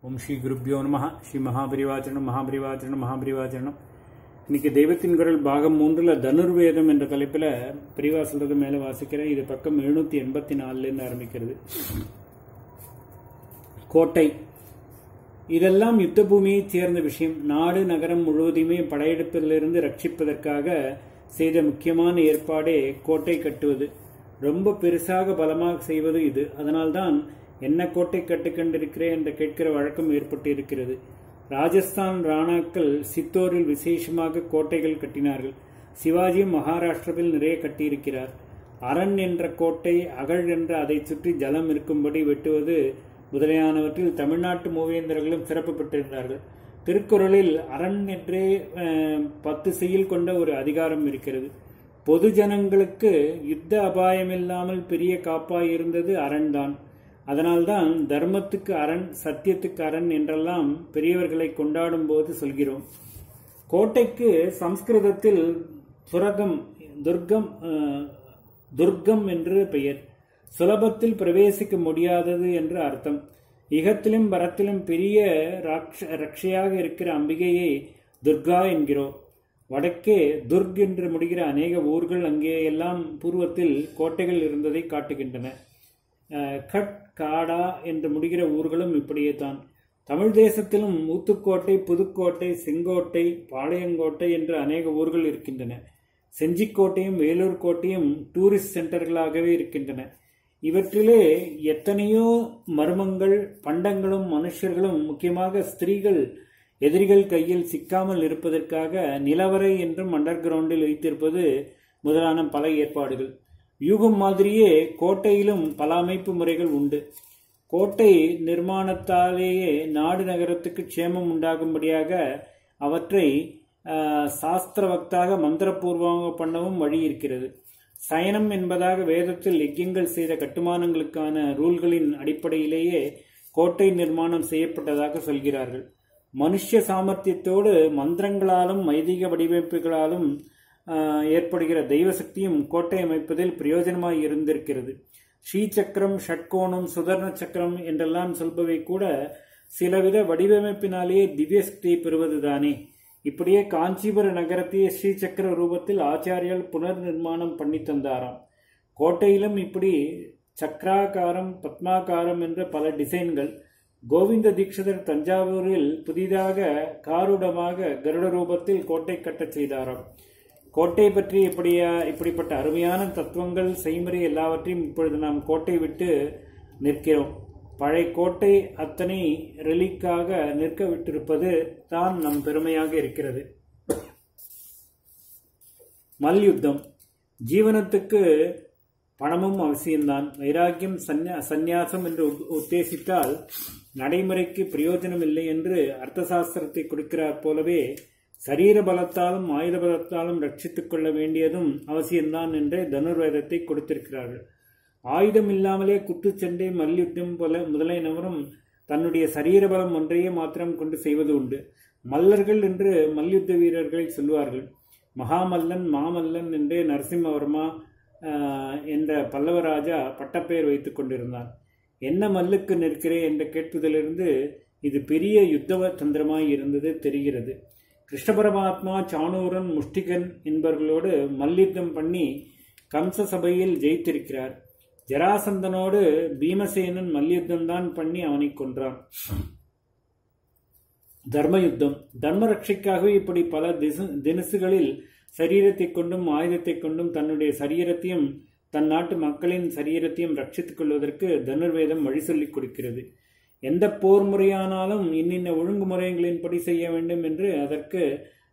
ஓம் ஸ்ரீ குருப்யோ நம. ஸ்ரீ மகாபரிவாச்சரணம் மகாபரிவாச்சரணம் மகாபரிவாச்சரணம். இன்னைக்கு தெய்வத்தின் குரல் பாகம் 3ல் தனுர்வேதம் என்ற தலைப்பில் பிரிவா சொல்றது மேலே வாசிக்கிறேன். இது பக்கம் 784 ஆரம்பிக்கிறது. கோட்டை இதெல்லாம் யுத்த பூமியைச் சேர்ந்த விஷயம். நாடு நகரம் முழுவதுமே படையெடுப்பிலிருந்து ரட்சிப்பதற்காக செய்த முக்கியமான ஏற்பாடே கோட்டை கட்டுவது. ரொம்ப பெருசாக பலமாக செய்வது இது. அதனால்தான் என்ன கோட்டை கட்டுக்கொண்டிருக்கிறேன் என்று கேட்கிற வழக்கம் ஏற்பட்டு இருக்கிறது. ராஜஸ்தான் ராணாக்கள் சித்தோரில் விசேஷமாக கோட்டைகள் கட்டினார்கள். சிவாஜியும் மகாராஷ்டிராவில் நிறைய கட்டியிருக்கிறார். அரண் என்ற கோட்டை, அகழ் என்ற அதை சுற்றி ஜலம் இருக்கும்படி வெட்டுவது முதலியானவற்றில் தமிழ்நாட்டு மூவேந்தர்களும் சிறப்பு பெற்றிருந்தார்கள். திருக்குறளில் அரண் என்றே 10 செய்யுள் கொண்ட ஒரு அதிகாரம் இருக்கிறது. பொது ஜனங்களுக்கு யுத்த அபாயமில்லாமல் பெரிய காப்பாய் இருந்தது அரண்தான். அதனால்தான் தர்மத்துக்கு அரண், சத்தியத்துக்கு அரண் என்றெல்லாம் பெரியவர்களை கொண்டாடும் போது சொல்கிறோம். கோட்டைக்கு சம்ஸ்கிருதத்தில் துர்கம் என்று பெயர். சுலபத்தில் பிரவேசிக்க முடியாதது என்று அர்த்தம். இகத்திலும் பரத்திலும் பெரிய ரக்ஷையாக இருக்கிற அம்பிகையை துர்கா என்கிறோம். வடக்கே துர்க் என்று முடிகிற அநேக ஊர்கள் அங்கே எல்லாம் பூர்வத்தில் கோட்டைகள் இருந்ததை காட்டுகின்றன. கட், காடா என்று முடிகிற ஊர்களும் இப்படியே தான். தமிழ் தேசத்திலும் ஊத்துக்கோட்டை, புதுக்கோட்டை, செங்கோட்டை, பாளையங்கோட்டை என்று அநேக ஊர்கள் இருக்கின்றன. செஞ்சிக்கோட்டையும் வேலூர் கோட்டையும் டூரிஸ்ட் சென்டர்களாகவே இருக்கின்றன. இவற்றிலே எத்தனையோ மர்மங்கள், பண்டங்களும் மனுஷர்களும், முக்கியமாக ஸ்திரீகள் எதிரிகள் கையில் சிக்காமல் இருப்பதற்காக நிலவரை என்றும் அண்டர் கிரவுண்டில் வைத்திருப்பது முதலான பல ஏற்பாடுகள். யூகம் மாதிரியே கோட்டையிலும் பல அமைப்பு முறைகள் உண்டு. கோட்டை நிர்மாணத்தாலேயே நாடு நகரத்துக்கு க்ஷேமம் உண்டாகும்படியாக அவற்றை சாஸ்திரவக்தாக மந்திரபூர்வமாக பண்ணவும் வழி இருக்கிறது. சயனம் என்பதாக வேதத்தில் யஜ்யங்கள் செய்த கட்டுமானங்களுக்கான ரூல்களின் அடிப்படையிலேயே கோட்டை நிர்மாணம் செய்யப்பட்டதாக சொல்கிறார்கள். மனுஷ சாமர்த்தியத்தோடு மந்திரங்களாலும் வைதிக வடிவமைப்புகளாலும் ஏற்படுகிற தெய்வ சக்தியும் கோட்டை அமைப்பதில் பிரயோஜனமாய் இருந்திருக்கிறது. ஸ்ரீசக்கரம், ஷட்கோணம், சுதர்ண சக்கரம் என்றெல்லாம் சொல்பவை கூட சிலவித வடிவமைப்பினாலேயே திவ்ய சக்தியை பெறுவதுதானே. இப்படியே காஞ்சிபுர நகரத்தையே ஸ்ரீசக்கர ரூபத்தில் ஆச்சாரியால் புனர் நிர்மாணம் பண்ணி தந்தாராம். கோட்டையிலும் இப்படி சக்கராகாரம், பத்மாகாரம் என்ற பல டிசைன்கள். கோவிந்த தீட்சிதர் தஞ்சாவூரில் புதிதாக காரூடமாக கருட ரூபத்தில் கோட்டை கட்டச் செய்தாராம். கோட்டை பற்றி இப்படிப்பட்ட அருமையான தத்துவங்கள், செய்முறை எல்லாவற்றையும் இப்பொழுது நாம் கோட்டை விட்டு நிற்கிறோம். பழைய கோட்டை அத்தனை ரெலிக்காக நிற்க விட்டிருப்பது தான் நம் பெருமையாக இருக்கிறது. மல்யுத்தம் ஜீவனத்துக்கு பணமும் அவசியம்தான். வைராக்கியம், சந்நியாசம் என்று உத்தேசித்தால் நடைமுறைக்கு பிரயோஜனம் இல்லை என்று அர்த்தசாஸ்திரத்தை கொடுக்கிறார் போலவே சரீர பலத்தாலும் ஆயுத பலத்தாலும் ரட்சித்துக் கொள்ள வேண்டியதும் அவசியம்தான் என்றே தனுர்வேதத்தை கொடுத்திருக்கிறார்கள். ஆயுதம் இல்லாமலே குத்துச்சண்டை, மல்யுத்தம் போல முதலியனவரும் தன்னுடைய சரீர பலம் ஒன்றையே மாத்திரம் கொண்டு செய்வது உண்டு. மல்லர்கள் என்று மல்யுத்த வீரர்களை சொல்லுவார்கள். மகாமல்லன், மாமல்லன் என்றே நரசிம்மவர்மா என்ற பல்லவராஜா பட்டப்பெயர் வைத்துக் கொண்டிருந்தான். என்ன மல்லுக்கு நிற்கிறேன் என்று கேட்பதிலிருந்து இது பெரிய யுத்த தந்திரமாய் இருந்தது தெரிகிறது. கிருஷ்ண பரமாத்மா சாணூரன், முஷ்டிகன் என்பவர்களோடு மல்யுத்தம் பண்ணி கம்ச சபையில் ஜெயித்திருக்கிறார். ஜராசந்தனோடு பீமசேனன் மல்யுத்தம் தான் பண்ணி அவனை கொன்றான். தர்மயுத்தம் தர்ம ரட்சைக்காகவே இப்படி பல தினசுகளில் சரீரத்தை கொண்டும் ஆயுதத்தை கொண்டும் தன்னுடைய சரீரத்தையும் தன் நாட்டு மக்களின் சரீரத்தையும் ரட்சித்துக் கொள்வதற்கு தனுர்வேதம் வழி சொல்லிக் கொடுக்கிறது. எந்த போர் முறையானாலும் இன்னின்ன ஒழுங்குமுறைகளின்படி செய்ய வேண்டும் என்று அதற்கு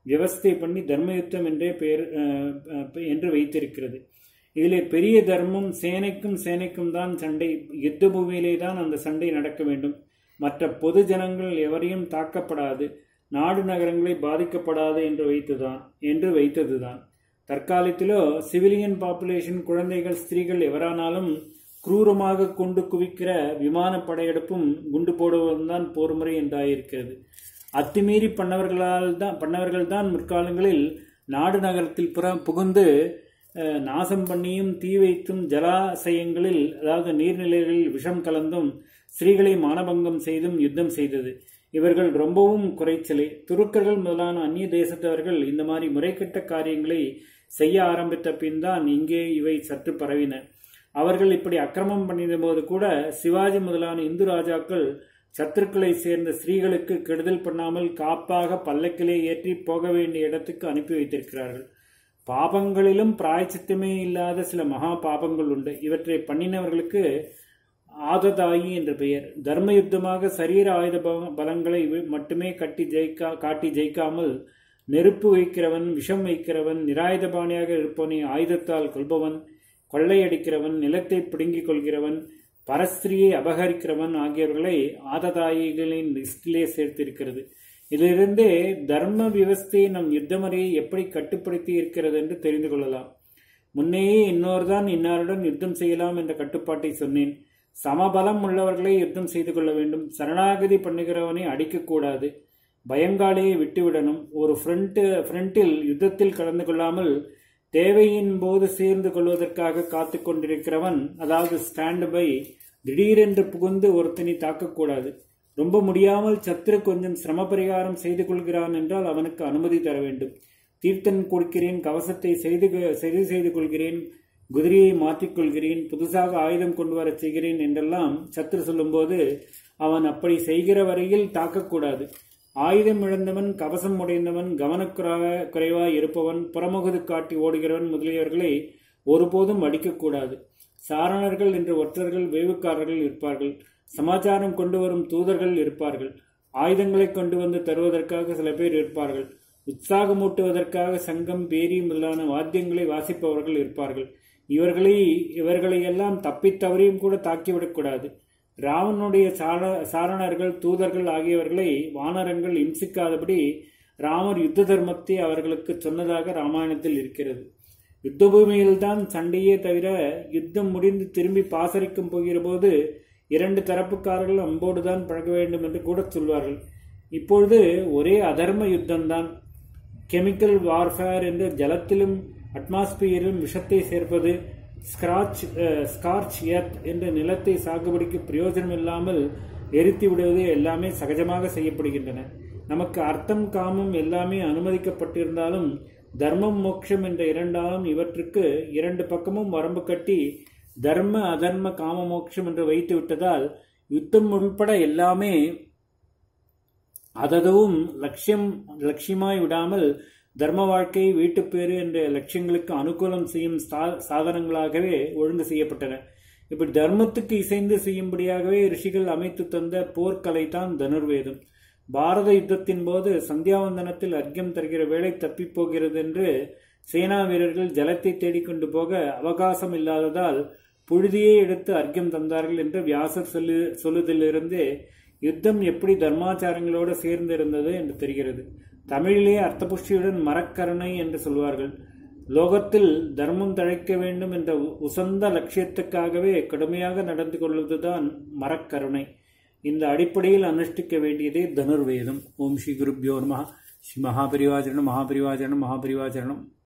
விவஸ்தை பண்ணி தர்மயுத்தம் என்றே பெயர் என்று வைத்திருக்கிறது. இதிலே பெரிய தர்மம் சேனைக்கும் தான் சண்டை. யுத்த பூமியிலே தான் அந்த சண்டை நடக்க வேண்டும். மற்ற பொது ஜனங்கள் எவரையும் தாக்கப்படாது, நாடு நகரங்களை பாதிக்கப்படாது என்று வைத்ததுதான். தற்காலத்திலோ சிவிலியன் பாப்புலேஷன், குழந்தைகள், ஸ்திரீகள் எவரானாலும் குரூரமாக கொண்டு குவிக்கிற விமான படையெடுப்பும் குண்டு போடுவதும் தான் போர்முறை என்றாயிருக்கிறது. அத்துமீறி பண்ணவர்கள் தான் முற்காலங்களில் நாடு நகரத்தில் புகுந்து நாசம் பண்ணியும் தீ வைத்தும் ஜலாசயங்களில், அதாவது நீர்நிலைகளில் விஷம் கலந்தும் ஸ்திரீகளை மானபங்கம் செய்தும் யுத்தம் செய்தது. இவர்கள் ரொம்பவும் குறைச்சலே. துருக்கர்கள் முதலான அந்நிய தேசத்தவர்கள் இந்த மாதிரி முறைகெட்ட காரியங்களை செய்ய ஆரம்பித்த பின் தான் இங்கே இவை சற்று பரவின. அவர்கள் இப்படி அக்கிரமம் பண்ணின போது கூட சிவாஜி முதலான இந்து ராஜாக்கள் சத்துருக்களை சேர்ந்த ஸ்திரீகளுக்கு கெடுதல் பண்ணாமல் காப்பாக பல்லக்கிலே ஏற்றி போக வேண்டிய இடத்துக்கு அனுப்பி வைத்திருக்கிறார்கள். பாபங்களிலும் பிராயச்சித்தமே இல்லாத சில மகா பாபங்கள் உண்டு. இவற்றை பண்ணினவர்களுக்கு ஆததாயி என்ற பெயர். தர்ம யுத்தமாக சரீர ஆயுத பலங்களை மட்டுமே காட்டி ஜெயிக்காமல் நெருப்பு வைக்கிறவன், விஷம் வைக்கிறவன், நிராயுதபாணியாக இருப்பவனை ஆயுதத்தால் கொள்பவன், கொள்ளையடிக்கிறவன், நிலத்தை பிடுங்கிக் கொள்கிறவன், பரஸ்திரியை அபகரிக்கிறவன் ஆகியவர்களை ஆததாயிகளின் லிஸ்டிலே சேர்த்திருக்கிறது. இதிலிருந்தே தர்ம விவஸ்தை நம் யுத்தமுறையை எப்படி கட்டுப்படுத்தி இருக்கிறது என்று தெரிந்து கொள்ளலாம். முன்னேயே இன்னொருதான் இன்னாருடன் யுத்தம் செய்யலாம் என்ற கட்டுப்பாட்டை சொன்னேன். சமபலம் உள்ளவர்களை யுத்தம் செய்து கொள்ள வேண்டும். சரணாகதி பண்ணுகிறவனை அடிக்கக்கூடாது. பயங்காளியை விட்டுவிடணும். ஒரு ஃப்ரண்டில் யுத்தத்தில் கலந்து கொள்ளாமல் தேவையின் போது சேர்ந்து கொள்வதற்காக காத்து கொண்டிருக்கிறவன், அதாவது ஸ்டாண்ட் பை, திடீரென்று புகுந்து ஒருத்தனை தாக்கக்கூடாது. ரொம்ப முடியாமல் சத்துரு கொஞ்சம் சிரம பரிகாரம் செய்து கொள்கிறான் என்றால் அவனுக்கு அனுமதி தர வேண்டும். தீர்த்தன் கொடுக்கிறேன், கவசத்தை சரி செய்து கொள்கிறேன், குதிரையை மாற்றிக்கொள்கிறேன், புதுசாக ஆயுதம் கொண்டு வர செய்கிறேன் என்றெல்லாம் சத்துரு சொல்லும்போது அவன் அப்படி செய்கிற வரையில் தாக்கக்கூடாது. ஆயுதம் இழந்தவன், கவசம் உடைந்தவன், கவனக்குறைவாய் இருப்பவன், புறமுகது காட்டி ஓடுகிறவன் முதலியவர்களை ஒருபோதும் அடிக்கக்கூடாது. சாரணர்கள் என்று ஒற்றர்கள், வேவுக்காரர்கள் இருப்பார்கள். சமாச்சாரம் கொண்டு வரும் தூதர்கள் இருப்பார்கள். ஆயுதங்களை கொண்டு வந்து தருவதற்காக சில பேர் இருப்பார்கள். உற்சாகமூட்டுவதற்காக சங்கம், பேரி முதலான வாத்தியங்களை வாசிப்பவர்கள் இருப்பார்கள். இவர்களையெல்லாம் தப்பித்தவரையும் கூட தாக்கிவிடக்கூடாது. ராவனுடைய சாரணர்கள், தூதர்கள் ஆகியவர்களை வானரங்கள் இம்சிக்காதபடி ராமர் யுத்த தர்மத்தை அவர்களுக்கு சொன்னதாக ராமாயணத்தில் இருக்கிறது. யுத்த பூமியில்தான் சண்டையே தவிர யுத்தம் முடிந்து திரும்பி பாசறைக்கும் போகிற போது 2 தரப்புக்காரர்கள் அம்போடுதான் பழக வேண்டும் என்று கூட சொல்வார்கள். இப்பொழுது ஒரே அதர்ம யுத்தம்தான். கெமிக்கல் வார்ஃபேர் என்று ஜலத்திலும் அட்மாஸ்பியரிலும் விஷத்தை சேர்ப்பது, ஸ்கார்ச் எர்த் என்ற நிலத்தை சாகுபடிக்கு பிரயோஜனம் இல்லாமல் எரித்து விடுவது எல்லாமே சகஜமாக செய்யப்படுகின்றன. நமக்கு அர்த்தம், காமம் எல்லாமே அனுமதிக்கப்பட்டிருந்தாலும் தர்மம், மோட்சம் என்ற இரண்டாலும் இவற்றுக்கு 2 பக்கமும் வரம்பு கட்டி தர்ம, அதர்ம, காம, மோட்சம் என்று வைத்து விட்டதால் யுத்தம் உள்பட எல்லாமே அததுவும் லட்சியமாய் விடாமல் தர்ம வாழ்க்கை, வீட்டுப்பேறு என்ற லட்சியங்களுக்கு அனுகூலம் செய்யும் சாதனங்களாகவே ஒழுங்கு செய்யப்பட்டன. இப்படி தர்மத்துக்கு இசைந்து செய்யும்படியாகவே ரிஷிகள் அமைத்து தந்த போர்க்கலை தான் தனுர்வேதம். பாரத யுத்தத்தின் போது சந்தியாவந்தனத்தில் அர்க்கியம் தருகிற வேளை தப்பிப்போகிறது என்று சேனா வீரர்கள் ஜலத்தை தேடிக்கொண்டு போக அவகாசம் இல்லாததால் புழுதியை எடுத்து அர்க்கியம் தந்தார்கள் என்று வியாசர் சொல்லுதிலிருந்தே யுத்தம் எப்படி தர்மாச்சாரங்களோடு சேர்ந்து இருந்தது என்று தெரிகிறது. தமிழிலே அர்த்தபுஷ்டியுடன் மரக்கருணை என்று சொல்வார்கள். லோகத்தில் தர்மம் தழைக்க வேண்டும் என்ற உசந்த லட்சியத்துக்காகவே கடுமையாக நடந்து கொள்வதுதான் மரக்கருணை. இந்த அடிப்படையில் அனுஷ்டிக்க வேண்டியதே தனுர்வேதம். ஓம் ஸ்ரீ குருப்யோ நமः. ஸ்ரீ மகாபரிவாஜனம் மகாபரிவாஜனம் மகாபரிவாஜனம்.